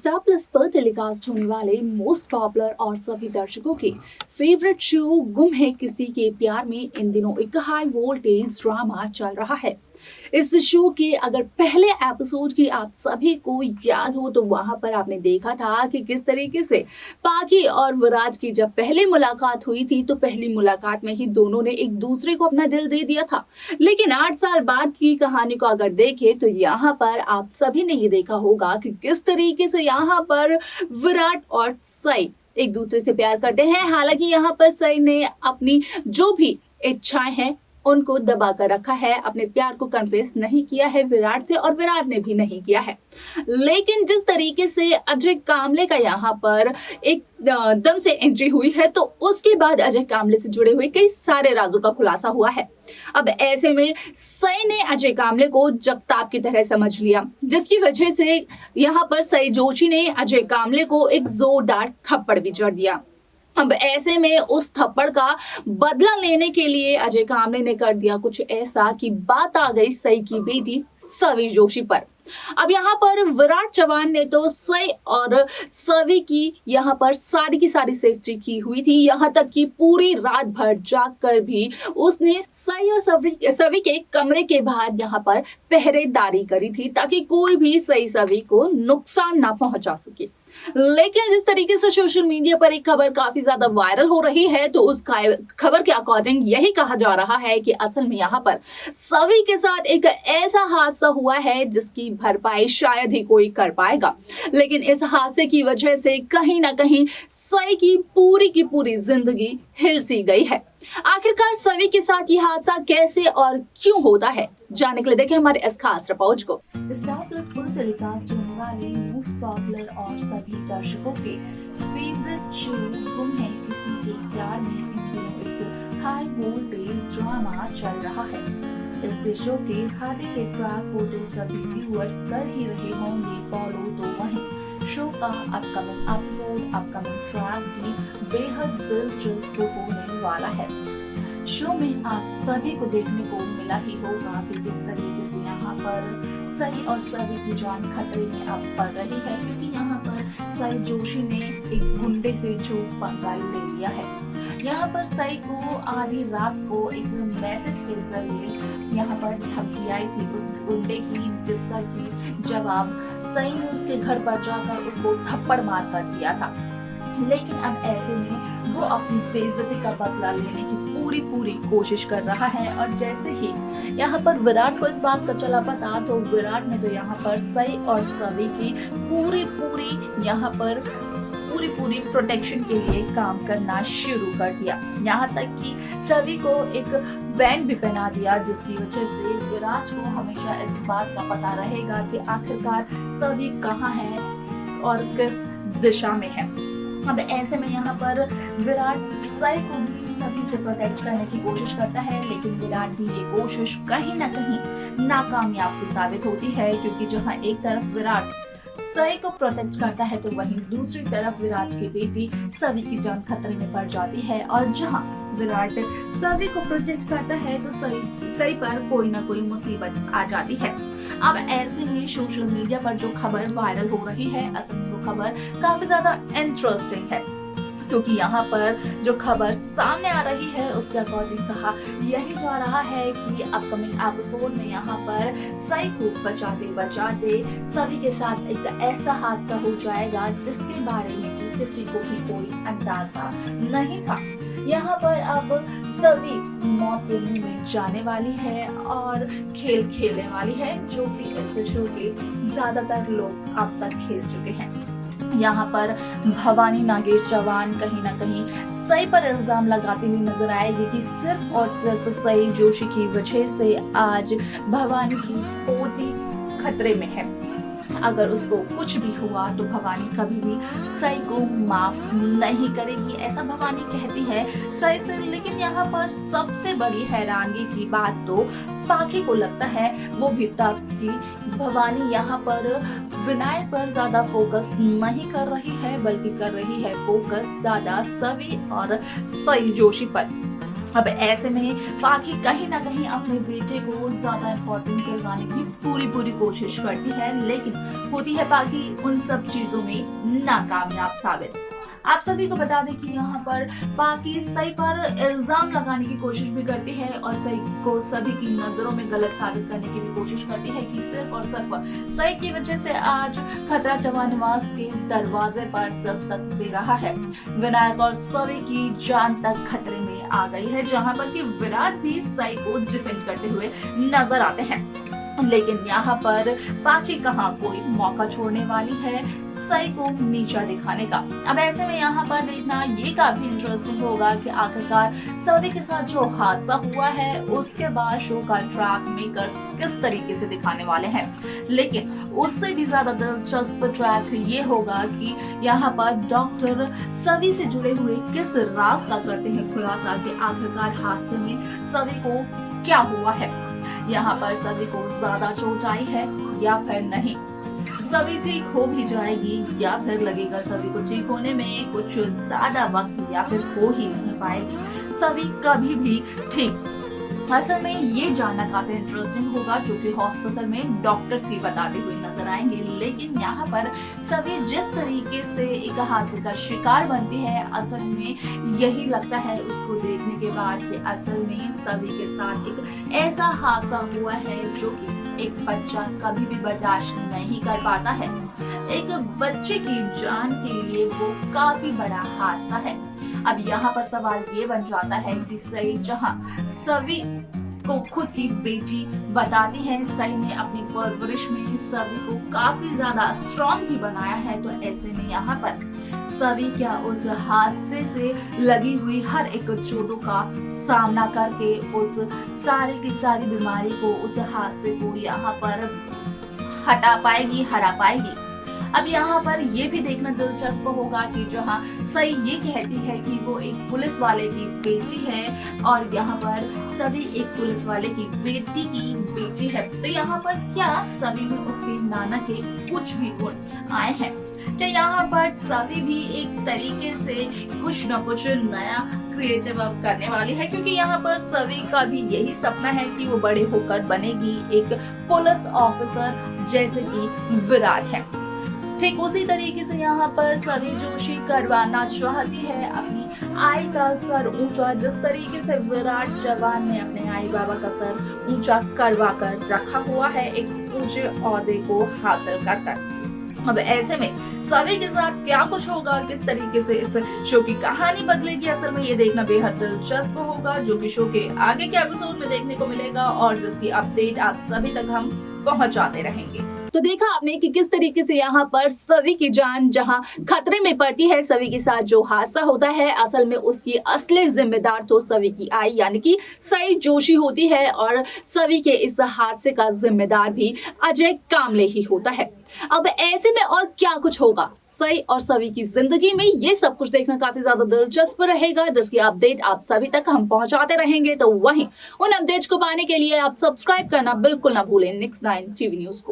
Star plus पर telecast होने वाले मोस्ट पॉपुलर और सभी दर्शकों के फेवरेट शो गुम है किसी के प्यार में इन दिनों एक हाई वोल्टेज ड्रामा चल रहा है। इस शो के अगर पहले एपिसोड की आप सभी को याद हो तो वहां पर आपने देखा था कि किस तरीके से पाकी और विराज की जब पहली मुलाकात हुई थी तो पहली मुलाकात में ही दोनों ने एक दूसरे को अपना दिल दे दिया था। लेकिन 8 साल बाद की कहानी को अगर देखें तो यहाँ पर आप सभी ने ये देखा होगा कि किस तरीके से यहाँ पर विराट और सई एक दूसरे से प्यार करते हैं। हालांकि यहाँ पर सई ने अपनी जो भी इच्छाएं हैं उनको दबा कर रखा है, अपने प्यार को कन्फेस नहीं किया है विराट से और विराट ने भी नहीं किया है। लेकिन जिस तरीके से अजय कामले का यहाँ पर एक दम से एंट्री हुई है तो उसके बाद अजय कामले से जुड़े हुए कई सारे राजों का खुलासा हुआ है। अब ऐसे में सई ने अजय कामले को जगताप की तरह समझ लिया, जिसकी वजह से यहाँ पर सई जोशी ने अजय कामले को एक जोरदार थप्पड़ भी जड़ दिया। अब ऐसे में उस थप्पड़ का बदला लेने के लिए अजय कामले ने कर दिया कुछ ऐसा कि बात आ गई सई की बेटी सवी जोशी पर। अब यहाँ पर विराट चौहान ने तो सई और सवी की यहाँ पर सारी की सारी सेफ्टी की हुई थी, यहाँ तक कि पूरी रात भर जाग कर भी उसने सई और सवी के कमरे के बाहर यहाँ पर पहरेदारी करी थी ताकि कोई भी सई सवी को नुकसान ना पहुंचा सके। लेकिन जिस तरीके से सोशल मीडिया पर एक खबर काफी ज्यादा वायरल हो रही है तो उस खबर के अकॉर्डिंग यही कहा जा रहा है कि असल में यहाँ पर सवी के साथ एक ऐसा हादसा हुआ है जिसकी भरपाई शायद ही कोई कर पाएगा। लेकिन इस हादसे की वजह से कहीं ना कहीं सई की पूरी जिंदगी हिल सी गई है। आखिरकार सवी के साथ ये हादसा कैसे और क्यों होता है, जानने के लिए देखें हमारे इस खास रिपोर्ट को। स्टार प्लस पर टेलीकास्ट होने वाले मोस्ट पॉपुलर और सभी दर्शकों के फेवरेट शो गुम है किसी के प्यार में इन दिनों एक हाई वोल्टेज ड्रामा चल रहा है। इस शो के खाते के ट्रैक को तो सभी व्यूअर्स कर ही रहे होंगे फॉलो, तो वहीं शो का अपकमिंग एपिसोड अपकमिंग ट्रैक भी बेहद दिलचस्प होने वाला है। शो में आप सभी को देखने को मिला ही होगा कि किस तरीके से यहाँ पर सई और सवी की जान खतरे में अब पड़ रही है, क्योंकि यहाँ पर सई जोशी ने एक गुंडे से जो पंगा ले लिया है। यहाँ पर सई को आधी रात को एक मैसेज के जरिए यहाँ पर धमकी आई थी उस गुंडे की, जिसका की जवाब सई ने उसके घर पर जाकर उसको थप्पड़ मार कर दिया था। लेकिन अब ऐसे में वो अपनी बेइज्जती का बदला लेने की पूरी कोशिश कर रहा है। और जैसे ही यहाँ पर विराट को इस बात का चला पता तो विराट ने तो यहाँ पर सई और सवी की पूरी यहाँ पर पूरी प्रोटेक्शन के लिए काम करना शुरू कर दिया। यहाँ तक कि सभी को एक बैंड भी पहना दिया, जिसकी वजह से विराट को हमेशा इस बात का पता रहेगा कि आखिरकार सभी कहाँ है और किस दिशा में है। अब ऐसे में यहाँ पर विराट सई को भी सभी से प्रोटेक्ट करने की कोशिश करता है, लेकिन विराट की ये कोशिश कहीं ना कहीं नाकामयाब सी साबित होती है, क्योंकि जहाँ एक तरफ विराट सई को प्रोटेक्ट करता है तो वहीं दूसरी तरफ विराट की बेटी सवी की जान खतरे में पड़ जाती है। और जहां विराट सवी को प्रोटेक्ट करता है तो सई पर कोई ना कोई मुसीबत आ जाती है। अब ऐसे में सोशल मीडिया पर जो खबर वायरल हो रही है, असल में वो खबर काफी ज्यादा इंटरेस्टिंग है, क्योंकि यहाँ पर जो खबर सामने आ रही है उसके अकॉर्डिंग कहा यही जा रहा है कि अपकमिंग एपिसोड में यहाँ पर सई को बचाते सभी के साथ एक ऐसा हादसा हो जाएगा जिसके बारे में किसी को भी कोई अंदाजा नहीं था। यहाँ पर अब सभी मौत के मुंह में जाने वाली है और खेल खेलने वाली है, जो कि इस शो के ज्यादातर लोग अब तक खेल चुके हैं। यहाँ पर भवानी नागेश चौहान कहीं ना कहीं सई पर इल्जाम लगाती हुई नजर आएगी कि सिर्फ और सिर्फ सई जोशी की वजह से आज भवानी की पोती खतरे में है। अगर उसको कुछ भी हुआ तो भवानी कभी भी सई को माफ नहीं करेगी, ऐसा भवानी कहती है सई से। लेकिन यहाँ पर सबसे बड़ी हैरानगी की बात तो पाकी को लगता है, वो भी तब कि भवानी यहाँ पर विनायक पर ज्यादा फोकस नहीं कर रही है, बल्कि कर रही है फोकस ज्यादा सवी और सई जोशी पर। अब ऐसे में पाखी कहीं ना कहीं अपने बेटे को ज्यादा इम्पोर्टेंट करवाने की पूरी कोशिश करती है, लेकिन होती है पाखी उन सब चीजों में नाकामयाब साबित। आप सभी को बता दें कि यहाँ पर पाखी सई पर इल्जाम लगाने की कोशिश भी करती है और सई को सभी की नजरों में गलत साबित करने की भी कोशिश करती है कि सिर्फ और सिर्फ सई की वजह से आज खतरा जवान निवास के दरवाजे पर दस्तक दे रहा है। विनायक और सभी की जान तक खतरे में आ गई है, जहाँ पर कि विराट भी सई को डिफेंड करते हुए नजर आते हैं। लेकिन यहाँ पर पाखी कहाँ कोई मौका छोड़ने वाली है सई को नीचा दिखाने का। अब ऐसे में यहाँ पर देखना ये काफी इंटरेस्टिंग होगा कि आखिरकार सभी के साथ जो हादसा हुआ है उसके बाद शो का ट्रैक मेकर्स किस तरीके से दिखाने वाले हैं। लेकिन उससे भी ज्यादा दिलचस्प ट्रैक ये होगा कि यहाँ पर डॉक्टर सभी से जुड़े हुए किस राज का करते हैं खुलासा कि आखिरकार हादसे में सभी को क्या हुआ है। यहाँ पर सभी को ज्यादा चोट आई है या फिर नहीं, सभी ठीक हो भी जाएगी या फिर लगेगा सभी को ठीक होने में कुछ ज्यादा वक्त या फिर हो ही नहीं पाएगी सभी कभी भी ठीक। असल में ये जानना काफी इंटरेस्टिंग होगा क्योंकि हॉस्पिटल में डॉक्टर्स ही बताते हुए नजर आएंगे। लेकिन यहाँ पर सभी जिस तरीके से एक हादसे का शिकार बनती है, असल में यही लगता है उसको देखने के बाद कि असल में सभी के साथ एक ऐसा हादसा हुआ है जो कि एक बच्चा कभी भी बर्दाश्त नहीं कर पाता है। एक बच्चे की जान के लिए वो काफी बड़ा हादसा है। अब यहाँ पर सवाल ये बन जाता है कि सई जहाँ सभी को खुद की बेटी बताती है, सई ने अपनी परवरिश में सभी को काफी ज्यादा स्ट्रॉन्ग भी बनाया है, तो ऐसे में यहाँ पर सभी क्या उस हादसे से लगी हुई हर एक चोटों का सामना करके उस सारी की सारी बीमारी को, उस हादसे को यहाँ पर हटा पाएगी, हरा पाएगी। अब यहाँ पर ये भी देखना दिलचस्प होगा कि जहाँ सई ये कहती है कि वो एक पुलिस वाले की बेटी है और यहाँ पर सभी एक पुलिस वाले की बेटी की बेटी है, तो यहाँ पर क्या सभी में उसके नाना के कुछ भी गुण आए हैं? क्या यहाँ पर सभी भी एक तरीके से कुछ न कुछ नया क्रिएटिव अब करने वाली है? क्योंकि यहाँ पर सभी का भी यही सपना है कि वो बड़े होकर बनेगी एक पुलिस ऑफिसर जैसे कि विराट है। ठीक उसी तरीके से यहाँ पर सभी जोशी करवाना चाहती है अपनी आई का सर ऊंचा, जिस तरीके से विराट जवान ने अपने आई बाबा का सर ऊंचा करवा कर रखा हुआ है एक ऊंचे ओहदे को हासिल कर। अब ऐसे में सभी के साथ क्या कुछ होगा, किस तरीके से इस शो की कहानी बदलेगी, असल में ये देखना बेहद दिलचस्प होगा, जो कि शो के आगे के एपिसोड में देखने को मिलेगा और जिसकी अपडेट आप सभी तक हम पहुंचाते रहेंगे। तो देखा आपने कि किस तरीके से यहाँ पर सभी की जान जहाँ खतरे में पड़ती है, सभी के साथ जो हादसा होता है असल में उसकी असली जिम्मेदार तो सभी की आई यानी कि सई जोशी होती है और सभी के इस हादसे का जिम्मेदार भी अजय कामले ही होता है। अब ऐसे में और क्या कुछ होगा सई और सभी की जिंदगी में, ये सब कुछ देखना काफी ज्यादा दिलचस्प रहेगा, जिसकी अपडेट आप सभी तक हम पहुंचाते रहेंगे। तो वहीं उन अपडेट्स को पाने के लिए आप सब्सक्राइब करना बिल्कुल ना भूलें Next 9 TV न्यूज को।